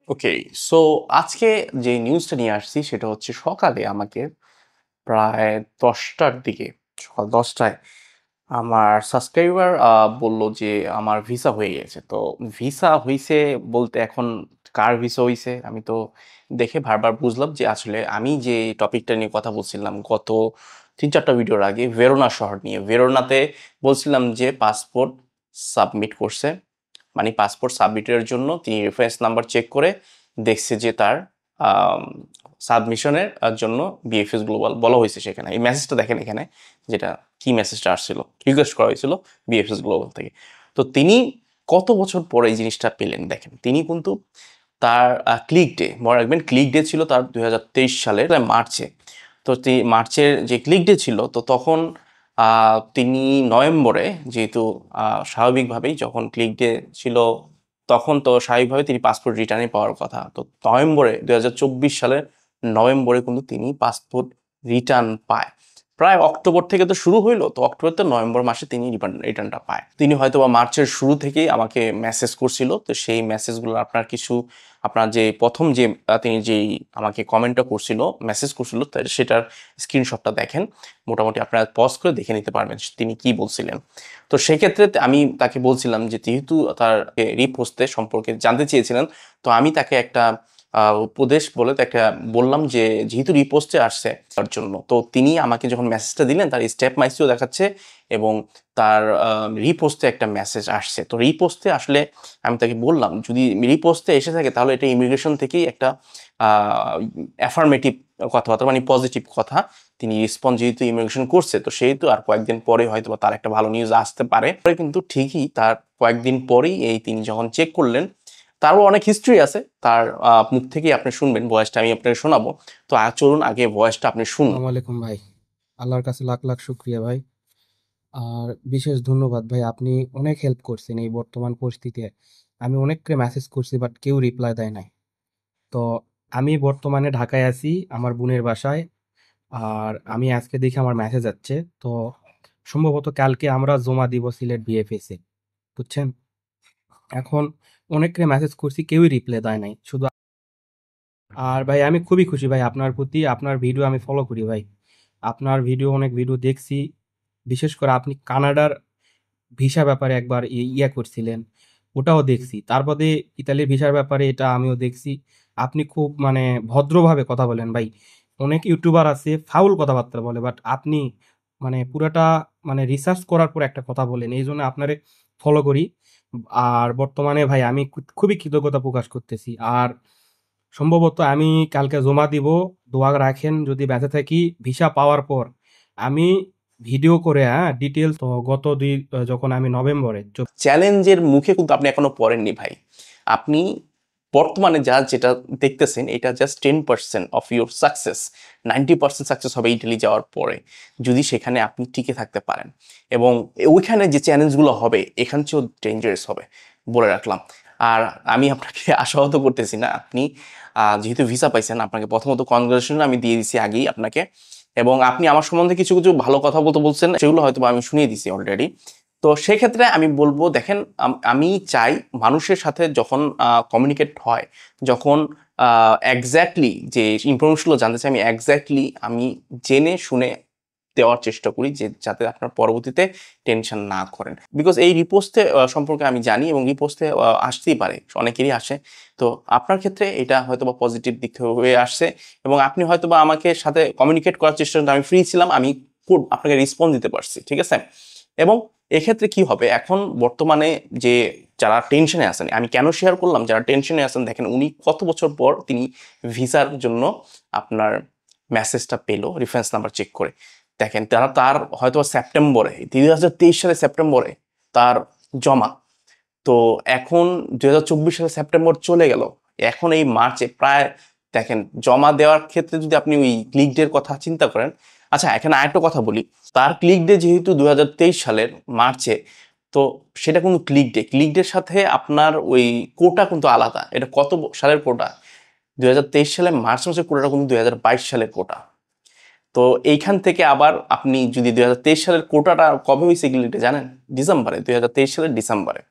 ওকে, so আজকে যে নিউজটা নিয়ে আসছি সেটা হচ্ছে সকালে আমাকে প্রায় 10টার দিকে, সকাল 10টায় আমার সাবস্ক্রাইবার বলল যে আমার ভিসা হয়ে গেছে। তো ভিসা হইছে বলতে এখন কার ভিসা হইছে আমি তো দেখে বারবার বুঝলাম যে আসলে আমি যে টপিকটা নিয়ে কথা বলছিলাম গত 3-4টা ভিডিওর আগে, ভেরোনা শহর নিয়ে। ভেরোনাতে বলছিলাম যে পাসপোর্ট সাবমিট করছে, মানে পাসপোর্ট সাবমিটের জন্য তিনি রেফারেন্স নাম্বার চেক করে দেখছে যে তার সাবমিশনের জন্য বিএফএস গ্লোবাল বলা হয়েছে। সেখানে এই মেসেজটা দেখেন এখানে, যেটা কি মেসেজটা আসছিল, রিকোয়েস্ট করা হয়েছিল বিএফএস গ্লোবাল থেকে। তো তিনি কত বছর পরে এই জিনিসটা পেলেন দেখেন। তিনি কিন্তু তার ক্লিক ডে, মনে রাখবেন ক্লিক ডে ছিল তার 2023 সালের মার্চে। তো মার্চের যে ক্লিক ডে ছিল, তো তখন তিনি নভেম্বরে, যেহেতু স্বাভাবিকভাবেই যখন ক্লিক ডে ছিল তখন তো স্বাভাবিকভাবে তিনি পাসপোর্ট রিটার্নে পাওয়ার কথা। তো নভেম্বরে 2024 সালের নভেম্বরে কিন্তু তিনি পাসপোর্ট রিটার্ন পায়। প্রায় অক্টোবর থেকে তো শুরু হইলো, তো অক্টোবর তো নভেম্বর মাসে তিনি রিটার্নটা পায়। তিনি হয়তো বা মার্চের শুরু থেকেই আমাকে মেসেজ করছিল। তো সেই মেসেজগুলো আপনার কিছু, আপনার যে প্রথম যে তিনি যেই আমাকে কমেন্টটা করছিল, মেসেজ করছিল, সেটার স্ক্রিনশটটা দেখেন। মোটামুটি আপনারা পজ করে দেখে নিতে পারবেন তিনি কি বলছিলেন। তো সেক্ষেত্রে আমি তাকে বলছিলাম যে যেহেতু তার রিপোস্টে সম্পর্কে জানতে চেয়েছিলেন, তো আমি তাকে একটা উপদেশ বলে তাকে বললাম যে যেহেতু রিপোস্টে আসছে তার জন্য, তো তিনি আমাকে যখন মেসেজটা দিলেন তার স্টেপ মাইসিও দেখাচ্ছে এবং তার রিপোস্টে একটা মেসেজ আসছে। তো রিপোস্টে আসলে আমি তাকে বললাম যদি রিপোস্টে এসে থাকে তাহলে এটা ইমিগ্রেশন থেকেই একটা অ্যাফার্মেটিভ কথাবার্তা, মানে পজিটিভ কথা। তিনি রেসপন্স যেহেতু ইমিগ্রেশন করছে, তো সেহেতু আর কয়েকদিন পরে হয়তো তার একটা ভালো নিউজ আসতে পারে। কিন্তু ঠিকই তার কয়েকদিন পরেই এই তিনি যখন চেক করলেন, তারও অনেক হিস্ট্রি আছে তার মুখ থেকেই আপনি শুনবেন, ভয়েসটা আমি আপনাকে শোনাবো। তো চলুন আগে ভয়েসটা আপনি শুনুন। আসসালামু আলাইকুম ভাই। আল্লাহর কাছে লাখ লাখ শুক্রিয়া ভাই। আর বিশেষ ধন্যবাদ ভাই, আপনি অনেক হেল্প করছেন এই বর্তমান পরিস্থিতিতে। আমি অনেককে মেসেজ করছি বাট কেউ রিপ্লাই দেয় নাই। তো আমি বর্তমানে ঢাকায় আছি আমার বোনের বাসায়। আর আমি আজকে দেখি আমার মেসেজ যাচ্ছে। তো সম্ভবত কালকে আমরা জমা দিব সিলেট বিএফএস এ, বুঝছেন? এখন অনেককে মেসেজ করছি, কেউই রিপ্লাই দেয় নাই শুধু। আর ভাই আমি খুবই খুশি ভাই আপনার প্রতি, আপনার ভিডিও আমি ফলো করি ভাই। আপনার ভিডিও, অনেক ভিডিও দেখছি। বিশেষ করে আপনি কানাডার ভিসা ব্যাপারে একবার ইয়া করছিলেন, ওটাও দেখছি। তারপরে ইতালির ভিসার ব্যাপারে এটা আমিও দেখছি। আপনি খুব মানে ভদ্রভাবে কথা বলেন ভাই। অনেক ইউটিউবার আছে ফাউল কথাবার্তা বলে, বাট আপনি মানে পুরাটা মানে রিসার্চ করার পর একটা কথা বলেন, এই জন্য আপনারে ফলো করি। আর বর্তমানে ভাই আমি খুবই কৃতজ্ঞতা প্রকাশ করতেছি। আর সম্ভবত আমি কালকে জমা দিব। দোয়া রাখেন যদি বেঁচে থাকি ভিসা পাওয়ার পর আমি ভিডিও করে, হ্যাঁ, ডিটেলস। তো যখন আমি নভেম্বরে চ্যালেঞ্জের মুখে কিন্তু আপনি এখনো পড়েননি ভাই। আপনি বর্তমানে যেটা দেখতেছেন এটা just 10% of your success. 90% success হবে ইটালি যাওয়ার পরে, যদি সেখানে আপনি টিকে থাকতে পারেন। এবং ওইখানে যে চ্যালেঞ্জগুলো হবে এখান চেয়েও ডেঞ্জারাস হবে, বলে রাখলাম। আর আমি আপনাকে আশাহত করতেছি না। আপনি যেহেতু ভিসা পাইছেন, আপনাকে প্রথমত কনগ্রাচুলেশন আমি দিয়ে দিছি আগেই আপনাকে। এবং আপনি আমার সম্বন্ধে কিছু কিছু ভালো কথা বলতে বলছেন, সেগুলো হয়তো আমি শুনিয়ে দিছি অলরেডি। তো সেক্ষেত্রে আমি বলবো দেখেন, আমি চাই মানুষের সাথে যখন কমিউনিকেট হয়, যখন এক্স্যাক্টলি যে ইনফরমেশনগুলো জানতে চাই, আমি জেনে শুনে দেওয়ার চেষ্টা করি, যে যাতে আপনার পরবর্তীতে টেনশন না করেন। বিকজ এই রিপোস্টে সম্পর্কে আমি জানি এবং রিপোস্টে আসতেই পারে, অনেকেরই আসে। তো আপনার ক্ষেত্রে এটা হয়তো বা পজিটিভ দিক হয়ে আসছে এবং আপনি হয়তো বা আমাকে সাথে কমিউনিকেট করার চেষ্টা করতে, আমি ফ্রি ছিলাম, আমি আপনাকে রেসপন্স দিতে পারছি, ঠিক আছে। এবং এক্ষেত্রে কি হবে এখন বর্তমানে যে যারা টেনশনে আছেন, আমি কেন শেয়ার করলাম, যারা টেনশনে আছেন দেখেন উনি কত বছর পর তিনি ভিসার জন্য আপনার মেসেজটা পেলো রেফারেন্স নাম্বার চেক করে। দেখেন তার হয়তো সেপ্টেম্বরে, 2023 সালে সেপ্টেম্বরে তার জমা। তো এখন 2024 সালে সেপ্টেম্বর চলে গেল, এখন এই মার্চে প্রায়, দেখেন জমা দেওয়ার ক্ষেত্রে যদি আপনি ওই ক্লিক ডের কথা চিন্তা করেন। আচ্ছা এখানে আরেকটা কথা বলি, তার ক্লিক ডে যেহেতু 2023 সালের মার্চে, তো সেটা কিন্তু ক্লিক ডের সাথে আপনার ওই কোটা কিন্তু আলাদা। এটা কত সালের কোটা? 2023 সালে মার্চ মাসের কোটাটা কিন্তু 2022 সালের কোটা। তো এইখান থেকে আবার আপনি যদি 2023 সালের কোটাটা কবে হয়েছে ক্লিক ডে জানেন? ডিসেম্বরে, 2023 সালের ডিসেম্বরে।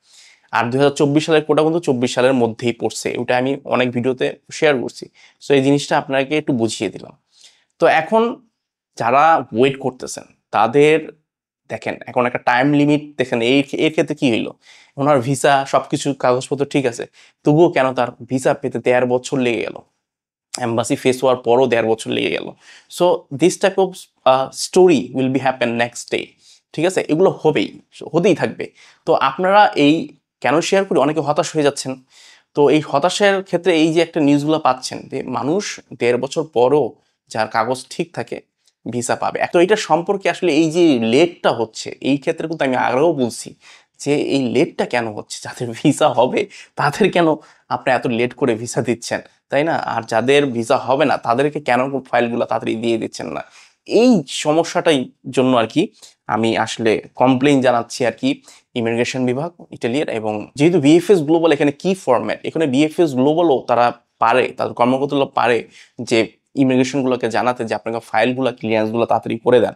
আর 2024 সালের কোটা কিন্তু 24 সালের মধ্যেই পড়ছে, ওটা আমি অনেক ভিডিওতে শেয়ার করছি। সো এই জিনিসটা আপনাকে একটু বুঝিয়ে দিলাম। তো এখন যারা ওয়েট করতেছেন তাদের দেখেন এখন একটা টাইম লিমিট দেখেন, এর ক্ষেত্রে কি হইলো, ওনার ভিসা সবকিছু কাগজপত্র ঠিক আছে, তবুও কেন তার ভিসা পেতে 13 বছর লেগে গেল, এম্বাসি ফেস হওয়ার পরও 1.5 বছর লেগে গেল। So this type of story will be happen next day, ঠিক আছে, এগুলো হবেই, হতেই থাকবে। তো আপনারা এই কেন শেয়ার করি, অনেকে হতাশ হয়ে যাচ্ছেন। তো এই হতাশার ক্ষেত্রে এই যে একটা নিউজগুলো পাচ্ছেন যে মানুষ 1.5 বছর পরও যার কাগজ ঠিক থাকে ভিসা পাবে। তো এটা সম্পর্কে আসলে এই যে লেটটা হচ্ছে, এই ক্ষেত্রে কিন্তু আমি আগেও বলছি যে এই লেটটা কেন হচ্ছে, যাদের ভিসা হবে তাদের কেন আপনি এত লেট করে ভিসা দিচ্ছেন, তাই না? আর যাদের ভিসা হবে না তাদেরকে কেন ফাইলগুলো তাড়াতাড়ি দিয়ে দিচ্ছেন না, এই সমস্যাটাই জন্য আর কি আমি আসলে কমপ্লেইন জানাচ্ছি আর কি ইমিগ্রেশন বিভাগ ইটালির। এবং যেহেতু বিএফএস গ্লোবাল এখানে কি ফরম্যাট, এখানে বিএফএস গ্লোবালও তারা পারে, তাদের কর্মকর্তারা পারে যে ইমিগ্রেশনগুলোকে জানাতে যে আপনাকে ফাইলগুলো ক্লিয়ারেন্সগুলো তাড়াতাড়ি করে দেন,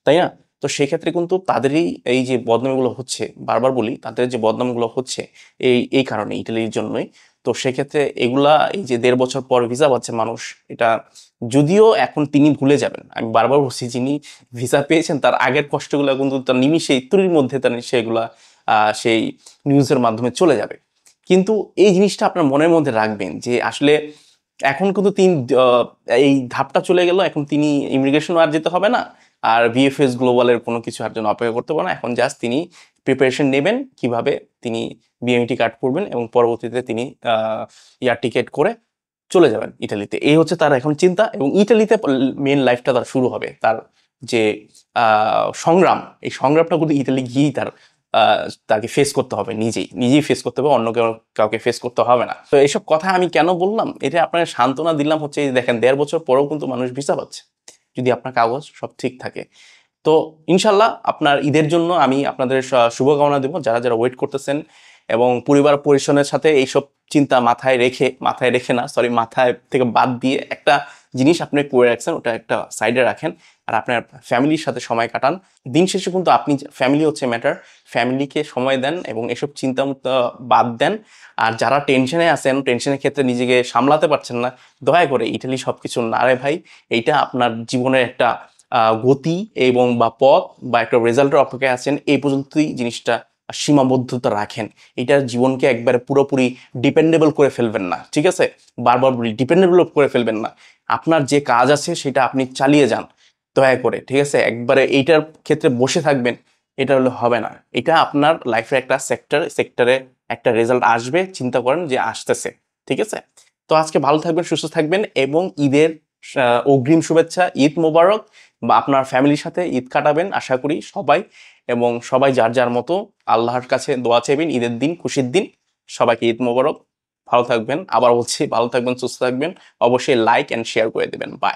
তাই না? তো সেক্ষেত্রে কিন্তু তাদেরই এই যে বদনামগুলো হচ্ছে, বারবার বলি তাদের যে বদনামগুলো হচ্ছে এই কারণে, ইটালির জন্যই। তো সেক্ষেত্রে এগুলা এই যে 1.5 বছর পর ভিসা পাচ্ছে মানুষ, এটা যদিও এখন তিনি ভুলে যাবেন, আমি বারবার বলছি যিনি ভিসা পেয়েছেন তার আগের কষ্টগুলো কিন্তু তার নিমিষে তুরির মধ্যে তার সেগুলা সেই নিউজের মাধ্যমে চলে যাবে। কিন্তু এই জিনিসটা আপনার মনের মধ্যে রাখবেন যে আসলে এখন কিন্তু তিনি এই ধাপটা চলে গেল, এখন তিনি ইমিগ্রেশনও আর যেতে হবে না, আর বিএফএস গ্লোবালের কোনো কিছু আর জন্য অপেক্ষা করতে পারে না। এখন জাস্ট তিনি প্রিপারেশন নেবেন কিভাবে তিনি বিএমটি কার্ড করবেন এবং পরবর্তীতে তিনি এয়ার টিকেট করে চলে যাবেন ইটালিতে। এই হচ্ছে তার এখন চিন্তা, এবং ইটালিতে মেন লাইফটা তার শুরু হবে। তার যে সংগ্রাম, এই সংগ্রামটা কিন্তু ইটালি গিয়েই তাকে ফেস করতে হবে, নিজেই ফেস করতে হবে, অন্য কাউকে ফেস করতে হবে না। তো এইসব কথা আমি কেন বললাম, এটা আপনাকে সান্ত্বনা দিলাম হচ্ছে এই দেখেন 1.5 বছর পরেও কিন্তু মানুষ ভিসা পাচ্ছে যদি আপনার কাগজ সব ঠিক থাকে। তো ইনশাল্লাহ আপনার ঈদের জন্য আমি আপনাদের শুভকামনা দেবো, যারা যারা ওয়েট করতেছেন, এবং পরিবার পরিজনের সাথে এইসব চিন্তা মাথায় রেখে না, সরি, মাথায় থেকে বাদ দিয়ে একটা জিনিস আপনি করে রাখছেন, ওটা একটা সাইডে রাখেন, আর আপনার ফ্যামিলির সাথে সময় কাটান। দিন শেষে কিন্তু আপনি, ফ্যামিলি হচ্ছে ম্যাটার, ফ্যামিলিকে সময় দেন এবং এসব চিন্তা বাদ দেন। আর যারা টেনশনে আছেন, টেনশনের ক্ষেত্রে নিজেকে সামলাতে পারছেন না, দয়া করে ইটালি সবকিছু না রে ভাই, এইটা আপনার জীবনের একটা গতি এবং বা পথ বা একটা রেজাল্টের অপেক্ষায় আছেন, এই পর্যন্তই জিনিসটা সীমাবদ্ধতা রাখেন। এটা জীবনকে একবারে পুরোপুরি ডিপেন্ডেবল করে ফেলবেন না, ঠিক আছে? বারবার বলি, ডিপেন্ডেবল করে ফেলবেন না। আপনার যে কাজ আছে সেটা আপনি চালিয়ে যান দয়া করে, ঠিক আছে? একবারে এইটার ক্ষেত্রে বসে থাকবেন, এটা হলে হবে না। এটা আপনার লাইফের একটা সেক্টরে একটা রেজাল্ট আসবে, চিন্তা করেন যে আসতেছে, ঠিক আছে? তো আজকে ভালো থাকবেন, সুস্থ থাকবেন, এবং ঈদের অগ্রিম শুভেচ্ছা, ঈদ মোবারক। বা আপনার ফ্যামিলির সাথে ঈদ কাটাবেন আশা করি সবাই, এবং সবাই যার যার মতো আল্লাহর কাছে দোয়া চাইবেন ঈদের দিন, খুশির দিন। সবাইকে ঈদ মোবারক। ভালো থাকবেন, আবার বলছি ভালো থাকবেন, সুস্থ থাকবেন, অবশ্যই লাইক অ্যান্ড শেয়ার করে দেবেন। বাই।